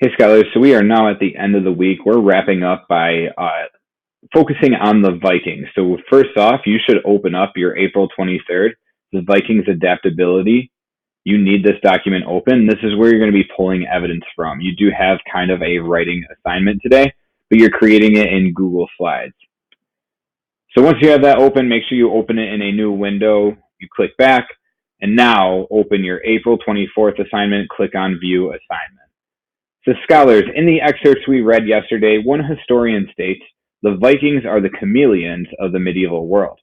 Hey, scholars. So we are now at the end of the week. We're wrapping up by focusing on the Vikings. So first off, you should open up your April 23rd, the Vikings adaptability. You need this document open. This is where you're going to be pulling evidence from. You do have kind of a writing assignment today, but you're creating it in Google Slides. So once you have that open, make sure you open it in a new window. You click back, and now open your April 24th assignment. Click on View Assignment. So scholars, in the excerpts we read yesterday, one historian states, the Vikings are the chameleons of the medieval world.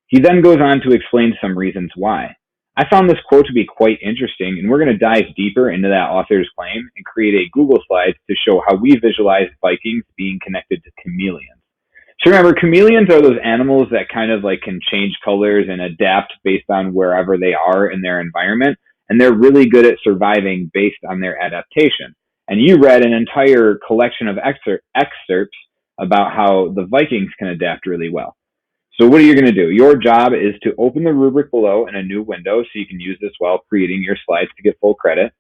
He then goes on to explain some reasons why. I found this quote to be quite interesting, and we're going to dive deeper into that author's claim and create a Google Slides to show how we visualize Vikings being connected to chameleons. So remember, chameleons are those animals that kind of like can change colors and adapt based on wherever they are in their environment, and they're really good at surviving based on their adaptation. And you read an entire collection of excerpts about how the Vikings can adapt really well. So what are you going to do? Your job is to open the rubric below in a new window so you can use this while creating your slides to get full credit.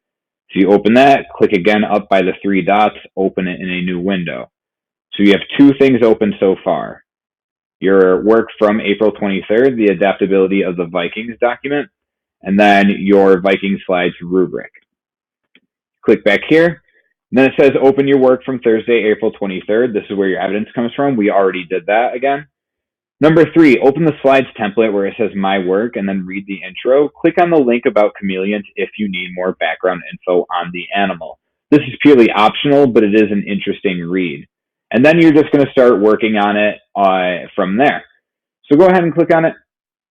So you open that, click again up by the three dots, open it in a new window. So you have two things open so far. Your work from April 23rd, the adaptability of the Vikings document, and then your Viking slides rubric. Click back here. Then it says open your work from Thursday, April 23rd. This is where your evidence comes from. We already did that again. Number 3, open the slides template where it says my work and then read the intro. Click on the link about chameleons if you need more background info on the animal. This is purely optional, but it is an interesting read. And then you're just going to start working on it from there. So go ahead and click on it.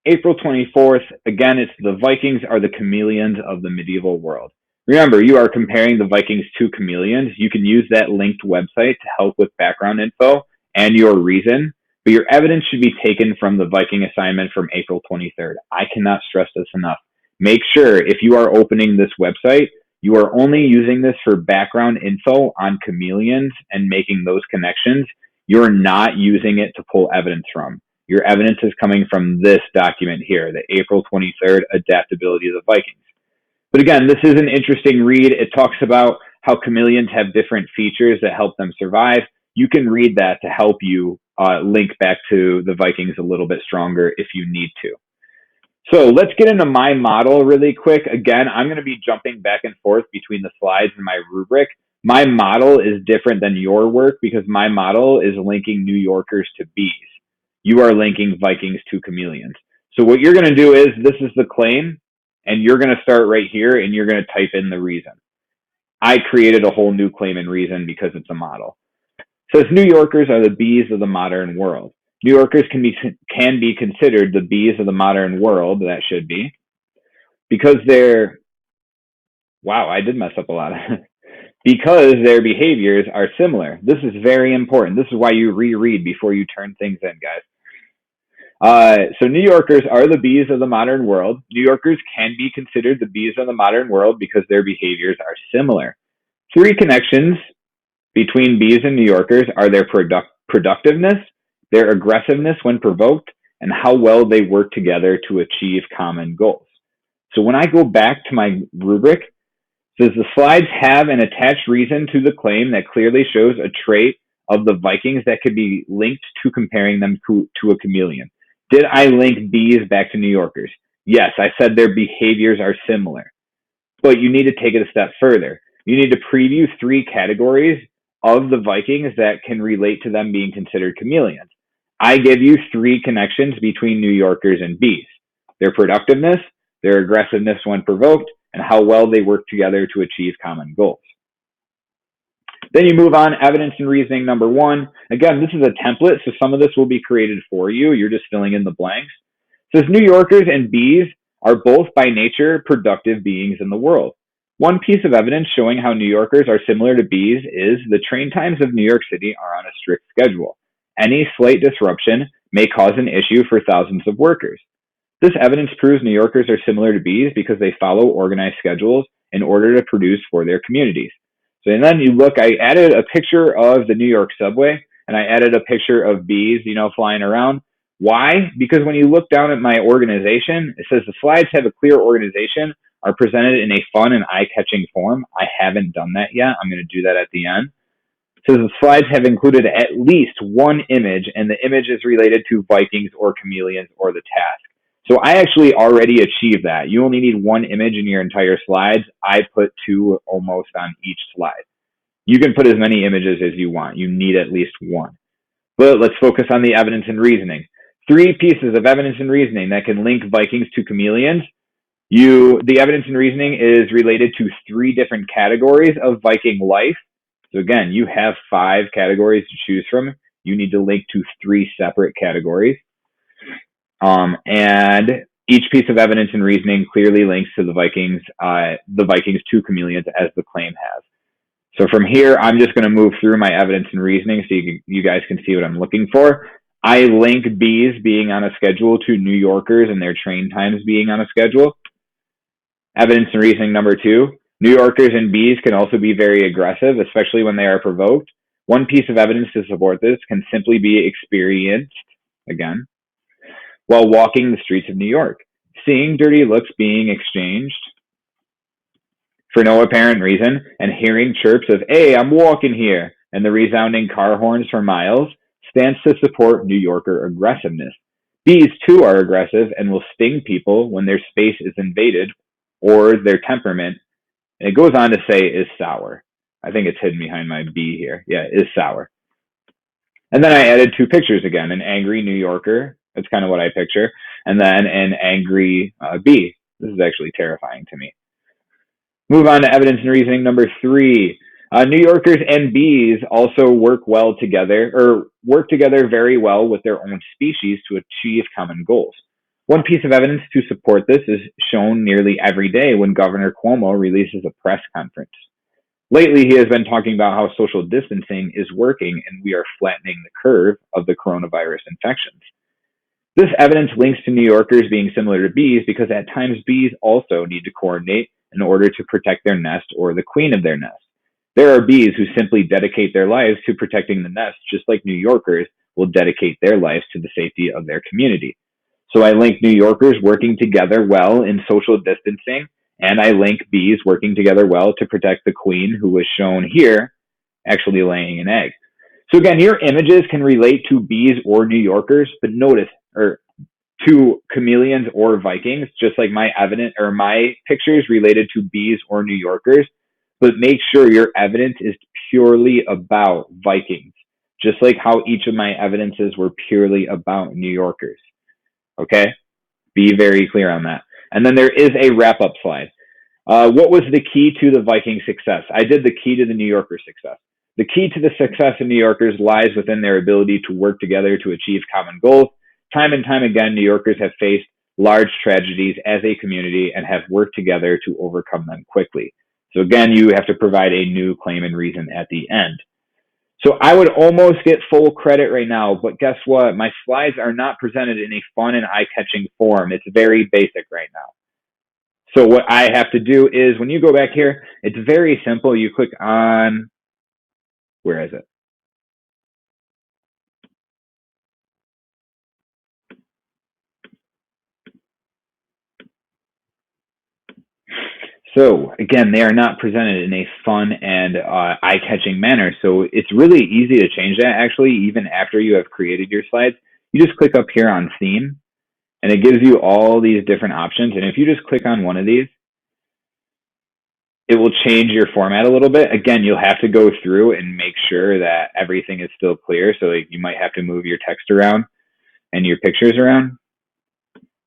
April 24th. Again, it's the Vikings are the chameleons of the medieval world. Remember, you are comparing the Vikings to chameleons. You can use that linked website to help with background info and your reason, but your evidence should be taken from the Viking assignment from April 23rd. I cannot stress this enough. Make sure if you are opening this website, you are only using this for background info on chameleons and making those connections. You're not using it to pull evidence from. Your evidence is coming from this document here, the April 23rd adaptability of the Vikings. But again, this is an interesting read. It talks about how chameleons have different features that help them survive. You can read that to help you link back to the Vikings a little bit stronger if you need to. So let's get into my model really quick. Again, I'm going to be jumping back and forth between the slides and my rubric. My model is different than your work because my model is linking New Yorkers to bees. You are linking Vikings to chameleons. So what you're going to do is, this is the claim, and you're going to start right here and you're going to type in the reason. I created a whole new claim and reason because it's a model. It says New Yorkers are the bees of the modern world. New Yorkers can be considered the bees of the modern world, that should be, because they're, wow, I did mess up a lot. Because their behaviors are similar. This is very important. This is why you reread before you turn things in, guys. So New Yorkers are the bees of the modern world. New Yorkers can be considered the bees of the modern world because their behaviors are similar. 3 connections between bees and New Yorkers are their productiveness, their aggressiveness when provoked, and how well they work together to achieve common goals. So when I go back to my rubric, it says the slides have an attached reason to the claim that clearly shows a trait of the Vikings that could be linked to comparing them to a chameleon. Did I link bees back to New Yorkers? Yes, I said their behaviors are similar. But you need to take it a step further. You need to preview 3 categories of the Vikings that can relate to them being considered chameleons. I give you 3 connections between New Yorkers and bees: their productiveness, their aggressiveness when provoked, and how well they work together to achieve common goals. Then you move on, evidence and reasoning number 1. Again, this is a template, so some of this will be created for you. You're just filling in the blanks. It says New Yorkers and bees are both by nature productive beings in the world. One piece of evidence showing how New Yorkers are similar to bees is the train times of New York City are on a strict schedule. Any slight disruption may cause an issue for thousands of workers. This evidence proves New Yorkers are similar to bees because they follow organized schedules in order to produce for their communities. So, and then you look, I added a picture of the New York subway, and I added a picture of bees, flying around. Why? Because when you look down at my organization, it says the slides have a clear organization are presented in a fun and eye-catching form. I haven't done that yet. I'm going to do that at the end. So the slides have included at least one image, and the image is related to Vikings or Chameleons or the task. So I actually already achieved that. You only need one image in your entire slides. I put two almost on each slide. You can put as many images as you want. You need at least one. But let's focus on the evidence and reasoning. 3 pieces of evidence and reasoning that can link Vikings to Chameleons. The evidence and reasoning is related to 3 different categories of Viking life. So again, you have 5 categories to choose from. You need to link to 3 separate categories. And each piece of evidence and reasoning clearly links to the Vikings to Chameleons as the claim has. So from here, I'm just going to move through my evidence and reasoning so you guys can see what I'm looking for. I link bees being on a schedule to New Yorkers and their train times being on a schedule. Evidence and reasoning number 2, New Yorkers and bees can also be very aggressive, especially when they are provoked. One piece of evidence to support this can simply be experienced, again, while walking the streets of New York. Seeing dirty looks being exchanged for no apparent reason, and hearing chirps of, "Hey, I'm walking here," and the resounding car horns for miles, stands to support New Yorker aggressiveness. Bees, too, are aggressive and will sting people when their space is invaded or their temperament, and it goes on to say, is sour. I think it's hidden behind my bee here. Yeah, is sour. And then I added 2 pictures again, an angry New Yorker. That's kind of what I picture. And then an angry bee. This is actually terrifying to me. Move on to evidence and reasoning number 3. New Yorkers and bees also work together very well with their own species to achieve common goals. One piece of evidence to support this is shown nearly every day when Governor Cuomo releases a press conference. Lately, he has been talking about how social distancing is working and we are flattening the curve of the coronavirus infections. This evidence links to New Yorkers being similar to bees because at times bees also need to coordinate in order to protect their nest or the queen of their nest. There are bees who simply dedicate their lives to protecting the nest, just like New Yorkers will dedicate their lives to the safety of their community. So I link New Yorkers working together well in social distancing, and I link bees working together well to protect the queen, who was shown here actually laying an egg. So again, your images can relate to bees or New Yorkers, but notice, or to Chameleons or Vikings, just like my pictures related to bees or New Yorkers, but make sure your evidence is purely about Vikings, just like how each of my evidences were purely about New Yorkers. Okay? Be very clear on that. And then there is a wrap-up slide. What was the key to the Viking success? I did the key to the New Yorker success. The key to the success of New Yorkers lies within their ability to work together to achieve common goals. Time and time again, New Yorkers have faced large tragedies as a community and have worked together to overcome them quickly. So again, you have to provide a new claim and reason at the end. So I would almost get full credit right now, but guess what? My slides are not presented in a fun and eye-catching form. It's very basic right now. So what I have to do is, when you go back here, it's very simple. You click on, where is it? So again, they are not presented in a fun and eye-catching manner. So it's really easy to change that, actually, even after you have created your slides. You just click up here on theme, and it gives you all these different options. And if you just click on one of these, it will change your format a little bit. Again, you'll have to go through and make sure that everything is still clear. So like, you might have to move your text around and your pictures around.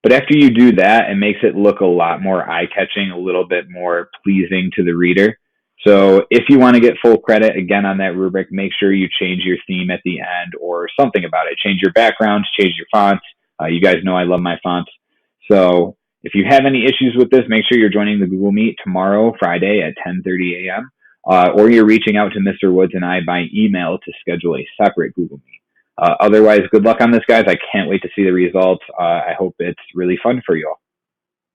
But after you do that, it makes it look a lot more eye-catching, a little bit more pleasing to the reader. So if you want to get full credit, again, on that rubric, make sure you change your theme at the end or something about it. Change your backgrounds, change your fonts. You guys know I love my fonts. So if you have any issues with this, make sure you're joining the Google Meet tomorrow, Friday at 10:30 a.m. Or you're reaching out to Mr. Woods and I by email to schedule a separate Google Meet. Otherwise, good luck on this, guys. I can't wait to see the results. I hope it's really fun for you all.